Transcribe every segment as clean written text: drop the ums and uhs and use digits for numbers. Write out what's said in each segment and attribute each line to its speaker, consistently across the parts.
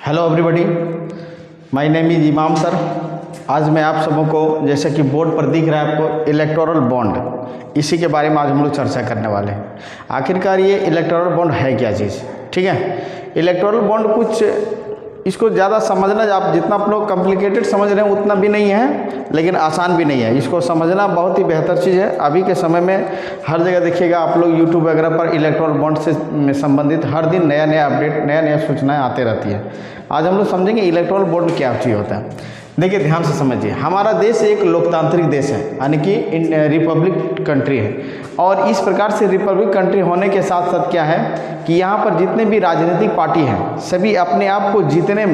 Speaker 1: Hello everybody, my name is इमाम sir. आज मैं आप सबों को, जैसे कि बोर्ड पर दिख रहा है आपको, इलेक्टोरल बॉन्ड, इसी के बारे में आज हम लोग चर्चा करने वाले हैं। आखिरकार ये इलेक्टोरल बॉन्ड है क्या चीज़, ठीक है। इलेक्टोरल बॉन्ड कुछ, इसको ज़्यादा समझना, आप जितना आप लोग कॉम्प्लिकेटेड समझ रहे हैं उतना भी नहीं है, लेकिन आसान भी नहीं है। इसको समझना बहुत ही बेहतर चीज़ है। अभी के समय में हर जगह देखिएगा आप लोग यूट्यूब वगैरह पर इलेक्टोरल बॉन्ड से संबंधित हर दिन नया नया अपडेट, नया नया सूचनाएं आते रहती है। आज हम लोग समझेंगे इलेक्टोरल बॉन्ड क्या चीज़ होता है। देखिए, ध्यान से समझिए, हमारा देश एक लोकतांत्रिक देश है, यानी कि रिपब्लिक कंट्री है। और इस प्रकार से रिपब्लिक कंट्री होने के साथ साथ क्या है कि यहाँ पर जितने भी राजनीतिक पार्टी हैं, सभी अपने आप को जिताने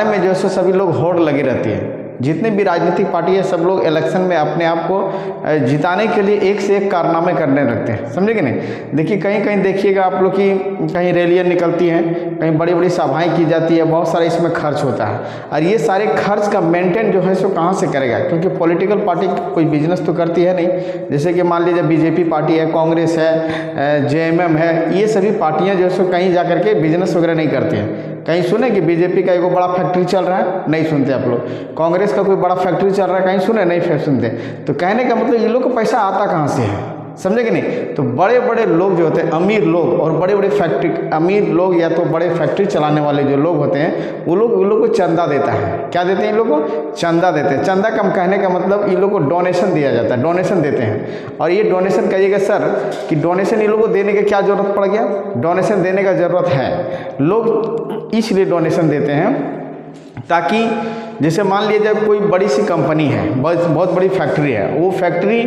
Speaker 1: में जो है सभी लोग होड़ लगे रहती है। जितने भी राजनीतिक पार्टी है, सब लोग इलेक्शन में अपने आप को जिताने के लिए एक से एक कारनामे करने लगते हैं, समझे कि नहीं। देखिए, कहीं कहीं देखिएगा आप लोग की कहीं रैलियाँ निकलती हैं, कहीं बड़ी बड़ी सभाएं की जाती है, बहुत सारा इसमें खर्च होता है। और ये सारे खर्च का मेंटेन जो है सो कहाँ से करेगा, क्योंकि पॉलिटिकल पार्टी कोई बिजनेस तो करती है नहीं। जैसे कि मान लीजिए बीजेपी पार्टी है, कांग्रेस है, जेएमएम है, ये सभी पार्टियाँ जो है सो कहीं जा करके बिजनेस वगैरह नहीं करती हैं। कहीं सुने कि बीजेपी का एक बड़ा फैक्ट्री चल रहा है, नहीं सुनते आप लोग। कांग्रेस का कोई बड़ा फैक्ट्री चल रहा है, कहीं सुने, नहीं सुनते। तो कहने का मतलब ये लोग को पैसा आता कहाँ से है, समझे कि नहीं। तो बड़े बड़े लोग जो होते हैं, अमीर लोग और बड़े बड़े फैक्ट्री, अमीर लोग या तो बड़े फैक्ट्री चलाने वाले जो लोग होते हैं, वो लोग को चंदा देता है। क्या देते हैं इन लोग को? चंदा देते हैं। चंदा कम कहने का मतलब इन लोग को डोनेशन दिया जाता है, डोनेशन देते हैं। और ये डोनेशन कहिएगा सर कि डोनेशन इन लोग को देने की क्या जरूरत पड़ गया? डोनेशन देने का ज़रूरत है। लोग इसलिए डोनेशन देते हैं ताकि, जैसे मान लीजिए कोई बड़ी सी कंपनी है, बहुत बड़ी फैक्ट्री है, वो फैक्ट्री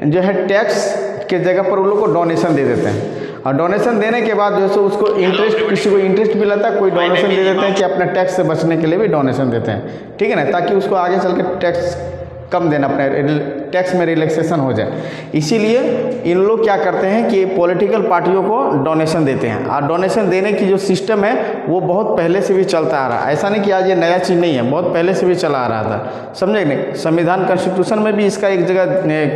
Speaker 1: जो है टैक्स के जगह पर उन लोग को डोनेशन दे देते हैं। और डोनेशन देने के बाद जो है उसको इंटरेस्ट, किसी को इंटरेस्ट भी लगता है, कोई डोनेशन दे देते हैं कि अपने टैक्स से बचने के लिए भी डोनेशन देते हैं, ठीक है ना, ताकि उसको आगे चल के टैक्स कम देना, अपने टैक्स में रिलैक्सेशन हो जाए। इसीलिए इन लोग क्या करते हैं कि पॉलिटिकल पार्टियों को डोनेशन देते हैं। और डोनेशन देने की जो सिस्टम है वो बहुत पहले से भी चलता आ रहा है। ऐसा नहीं कि आज ये नया चीज़ नहीं है, बहुत पहले से भी चला आ रहा था, समझे नहीं। संविधान कॉन्स्टिट्यूशन में भी इसका एक जगह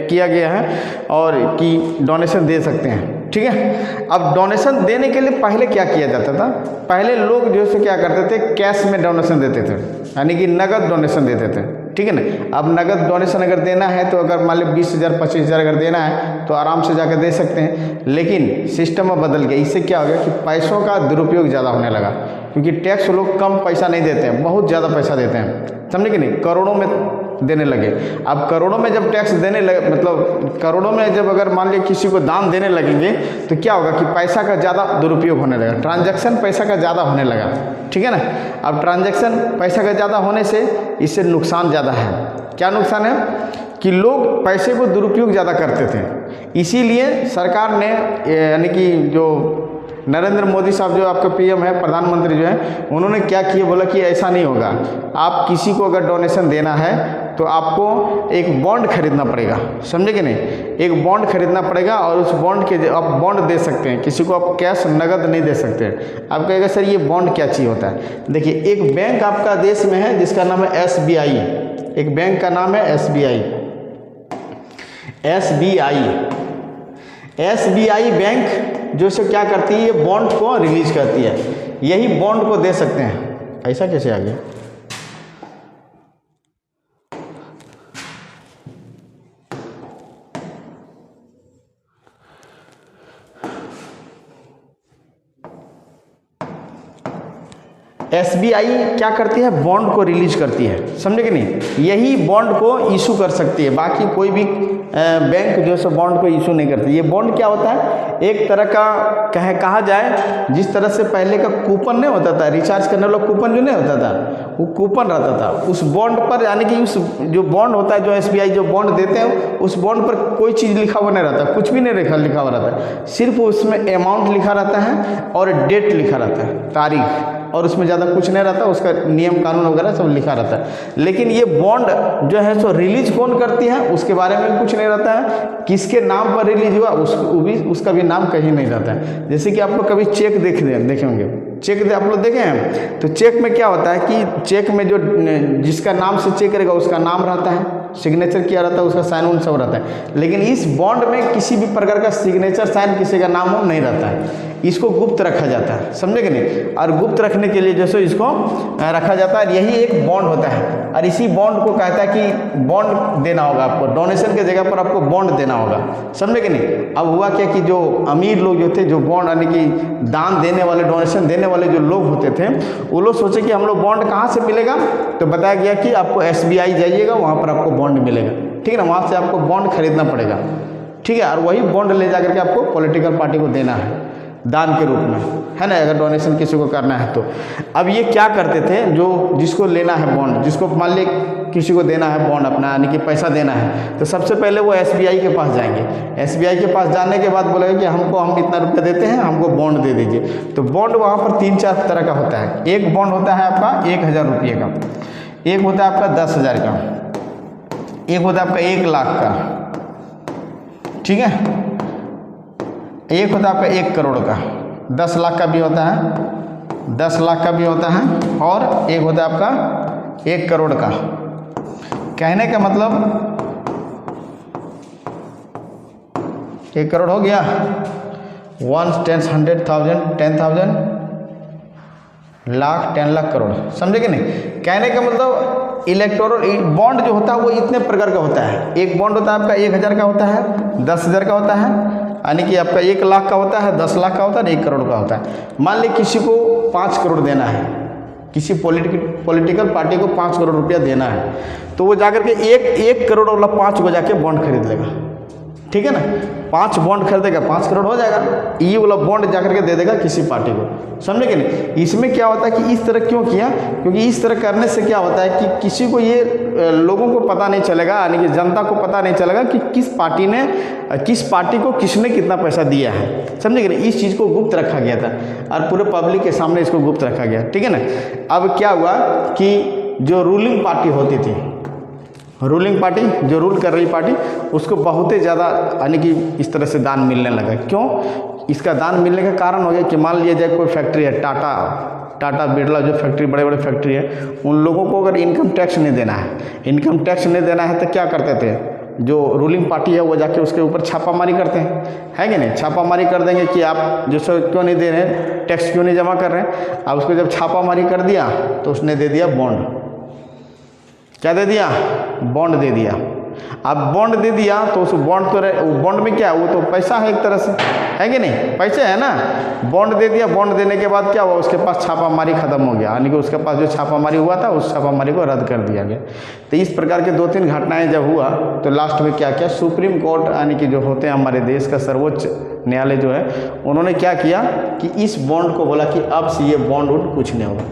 Speaker 1: किया गया है और कि डोनेशन दे सकते हैं, ठीक है। अब डोनेशन देने के लिए पहले क्या किया जाता था? पहले लोग जो है क्या करते थे, कैश में डोनेशन देते थे, यानी कि नगद डोनेशन देते थे, ठीक है ना। अब नगद डोनेशन अगर देना है तो अगर मान लो 20,000 25,000 अगर देना है तो आराम से जाकर दे सकते हैं। लेकिन सिस्टम में बदल गया। इससे क्या हो गया कि पैसों का दुरुपयोग ज़्यादा होने लगा, क्योंकि टैक्स लोग कम पैसा नहीं देते हैं, बहुत ज़्यादा पैसा देते हैं, समझे कि नहीं। करोड़ों में देने लगे। अब करोड़ों में जब टैक्स देने लगे, मतलब करोड़ों में जब अगर मान लीजिए किसी को दान देने लगेंगे तो क्या होगा कि पैसा का ज़्यादा दुरुपयोग होने लगा, ट्रांजैक्शन पैसा का ज़्यादा होने लगा, ठीक है ना। अब ट्रांजैक्शन पैसा का ज़्यादा होने से इससे नुकसान ज़्यादा है। क्या नुकसान है कि लोग पैसे को दुरुपयोग ज़्यादा करते थे। इसीलिए सरकार ने, यानी कि जो नरेंद्र मोदी साहब जो आपका पीएम है, प्रधानमंत्री जो है, उन्होंने क्या किया, बोला कि ऐसा नहीं होगा। आप किसी को अगर डोनेशन देना है तो आपको एक बॉन्ड खरीदना पड़ेगा, समझे कि नहीं। एक बॉन्ड खरीदना पड़ेगा और उस बॉन्ड के आप बॉन्ड दे सकते हैं, किसी को आप कैश नगद नहीं दे सकते। आप कहेगा सर ये बॉन्ड क्या चीज़ होता है? देखिए, एक बैंक आपका देश में है जिसका नाम है SBI। एक बैंक का नाम है SBI। SBI बैंक जो से क्या करती है, ये बॉन्ड को रिलीज करती है। यही बॉन्ड को दे सकते हैं। ऐसा कैसे आ गया? SBI क्या करती है? बॉन्ड को रिलीज करती है, समझे कि नहीं। यही बॉन्ड को इशू कर सकती है, बाकी कोई भी बैंक जो है बॉन्ड को इशू नहीं करती। ये बॉन्ड क्या होता है? एक तरह का कहा जाए, जिस तरह से पहले का कूपन नहीं होता था, रिचार्ज करने वाला कूपन जो नहीं होता था, वो कूपन रहता था उस बॉन्ड पर। यानी कि उस जो बॉन्ड होता है, जो SBI जो बॉन्ड देते हैं, उस बॉन्ड पर कोई चीज़ लिखा हुआ नहीं रहता, कुछ भी नहीं लिखा हुआ रहता है। सिर्फ उसमें अमाउंट लिखा रहता है और डेट लिखा रहता है, तारीख, और उसमें ज़्यादा कुछ नहीं रहता। उसका नियम कानून वगैरह सब लिखा रहता है। लेकिन ये बॉन्ड जो है सो रिलीज कौन करती है, उसके बारे में कुछ नहीं रहता है। किसके नाम पर रिलीज हुआ उसका भी नाम कहीं नहीं रहता है। जैसे कि आप लोग कभी चेक देखे होंगे, चेक आप लोग देखे हैं, तो चेक में क्या होता है कि चेक में जो जिसका नाम से चेक करेगा उसका नाम रहता है, सिग्नेचर किया रहता है, उसका साइन उन सब रहता है। लेकिन इस बॉन्ड में किसी भी प्रकार का सिग्नेचर साइन किसी का नाम नहीं रहता है, इसको गुप्त रखा जाता है, समझे कि नहीं। और गुप्त रखने के लिए जैसे इसको रखा जाता है, यही एक बॉन्ड होता है। और इसी बॉन्ड को कहता है कि बॉन्ड देना होगा आपको, डोनेशन के जगह पर आपको बॉन्ड देना होगा, समझे कि नहीं। अब हुआ क्या कि जो अमीर लोग जो थे, जो बॉन्ड यानी कि दान देने वाले, डोनेशन देने वाले जो लोग होते थे, वो लोग सोचे कि हम लोग बॉन्ड कहाँ से मिलेगा, तो बताया गया कि आपको SBI जाइएगा, वहाँ पर आपको बॉन्ड मिलेगा, ठीक है ना। वहाँ से आपको बॉन्ड खरीदना पड़ेगा, ठीक है। और वही बॉन्ड ले जा करके आपको पॉलिटिकल पार्टी को देना है दान के रूप में, है ना, अगर डोनेशन किसी को करना है तो। अब ये क्या करते थे, जो जिसको लेना है बॉन्ड, जिसको मान ली किसी को देना है बॉन्ड अपना, यानी कि पैसा देना है, तो सबसे पहले वो SBI के पास जाएंगे। SBI के पास जाने के बाद बोलेंगे कि हम इतना रुपया देते हैं, हमको बॉन्ड दे दीजिए। तो बॉन्ड वहाँ पर 3-4 तरह का होता है। एक बॉन्ड होता है आपका 1000 रुपये का, एक होता है आपका 10,000 का, एक होता है आपका 1 लाख का, ठीक है, एक होता है आपका 1 करोड़ का, 10 लाख का भी होता है, 10 लाख का भी होता है, और एक होता है आपका 1 करोड़ का। कहने का मतलब 1 करोड़ हो गया, 1, 10, 100,000, 10,000, लाख, 10 लाख, करोड़, समझे कि नहीं। कहने का मतलब इलेक्टोरल बॉन्ड जो होता है वो इतने प्रकार का होता है। एक बॉन्ड होता है आपका 1000 का होता है, 10,000 का होता है, यानी कि आपका 1 लाख का होता है, 10 लाख का होता है, 1 करोड़ का होता है। मान ली किसी को 5 करोड़ देना है, किसी पॉलिटिकल पार्टी को 5 करोड़ रुपया देना है, तो वो जाकर के एक करोड़ वाला 5 को जाके बॉन्ड खरीद लेगा, ठीक है ना। 5 बॉन्ड खरीदेगा, 5 करोड़ हो जाएगा। ये वाला बॉन्ड जाकर के दे देगा किसी पार्टी को, समझे कि नहीं। इसमें क्या होता है कि इस तरह क्यों किया, क्योंकि इस तरह करने से क्या होता है कि किसी को ये लोगों को पता नहीं चलेगा, यानी कि जनता को पता नहीं चलेगा कि किस पार्टी को किसने कितना पैसा दिया है, समझे कि नहीं। इस चीज़ को गुप्त रखा गया था और पूरे पब्लिक के सामने इसको गुप्त रखा गया, ठीक है ना। अब क्या हुआ कि जो रूलिंग पार्टी होती थी, रूलिंग पार्टी जो रूल कर रही पार्टी, उसको बहुत ही ज़्यादा यानी कि इस तरह से दान मिलने लगा। क्यों, इसका दान मिलने का कारण हो गया कि मान लिया जाए कोई फैक्ट्री है, टाटा बिरला जो फैक्ट्री, बड़े बड़े फैक्ट्री है, उन लोगों को अगर इनकम टैक्स नहीं देना है, इनकम टैक्स नहीं देना है तो क्या करते थे, जो रूलिंग पार्टी है वो जाके उसके ऊपर छापामारी करते हैं, कि नहीं। छापामारी कर देंगे कि आप जैसे क्यों नहीं दे रहे हैं, टैक्स क्यों नहीं जमा कर रहे हैं। अब उसको जब छापामारी कर दिया तो उसने दे दिया बॉन्ड, क्या दे दिया, बॉन्ड दे दिया। अब बॉन्ड दे दिया तो उस बॉन्ड में क्या है, वो तो पैसा है एक तरह से, है कि नहीं, पैसे है ना। बॉन्ड दे दिया, बॉन्ड देने के बाद क्या हुआ, उसके पास छापामारी खत्म हो गया, यानी कि उसके पास जो छापामारी हुआ था उस छापामारी को रद्द कर दिया गया। तो इस प्रकार के 2-3 घटनाएं जब हुआ तो लास्ट में क्या किया, सुप्रीम कोर्ट यानी कि जो होते हैं हमारे देश का सर्वोच्च न्यायालय जो है, उन्होंने क्या किया कि इस बॉन्ड को बोला कि अब से ये बॉन्ड उड कुछ नहीं होगा,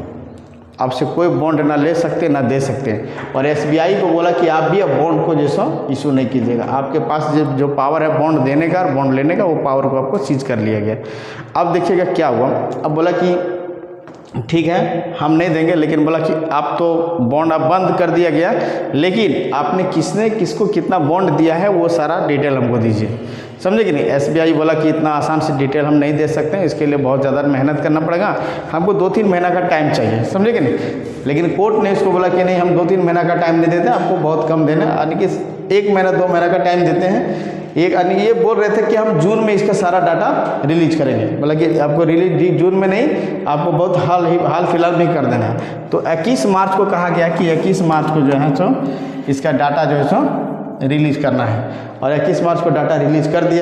Speaker 1: अब से कोई बॉन्ड ना ले सकते ना दे सकते हैं। और SBI को बोला कि आप भी अब बॉन्ड को जैसा इशू नहीं कीजिएगा, आपके पास जो पावर है बॉन्ड देने का और बॉन्ड लेने का, वो पावर को आपको सीज कर लिया गया। अब देखिएगा क्या हुआ, अब बोला कि ठीक है हम नहीं देंगे, लेकिन बोला कि आप तो बॉन्ड अब बंद कर दिया गया, लेकिन आपने किसको कितना बॉन्ड दिया है वो सारा डिटेल हमको दीजिए, समझे कि नहीं। SBI बोला कि इतना आसान से डिटेल हम नहीं दे सकते हैं, इसके लिए बहुत ज़्यादा मेहनत करना पड़ेगा, हमको 2-3 महीना का टाइम चाहिए, समझे कि नहीं। लेकिन कोर्ट ने इसको बोला कि नहीं, हम 2-3 महीना का टाइम नहीं देते, आपको बहुत कम देना, यानी कि 1 महीना 2 महीना का टाइम देते हैं। यानी ये बोल रहे थे कि हम जून में इसका सारा डाटा रिलीज करेंगे, बोला कि आपको रिलीज जून में नहीं, आपको बहुत हाल फिलहाल में कर देना है। तो 21 मार्च को कहा गया कि 21 मार्च को जो है सो इसका डाटा जो है सो रिलीज करना है, और 21 मार्च को डाटा रिलीज कर दिया।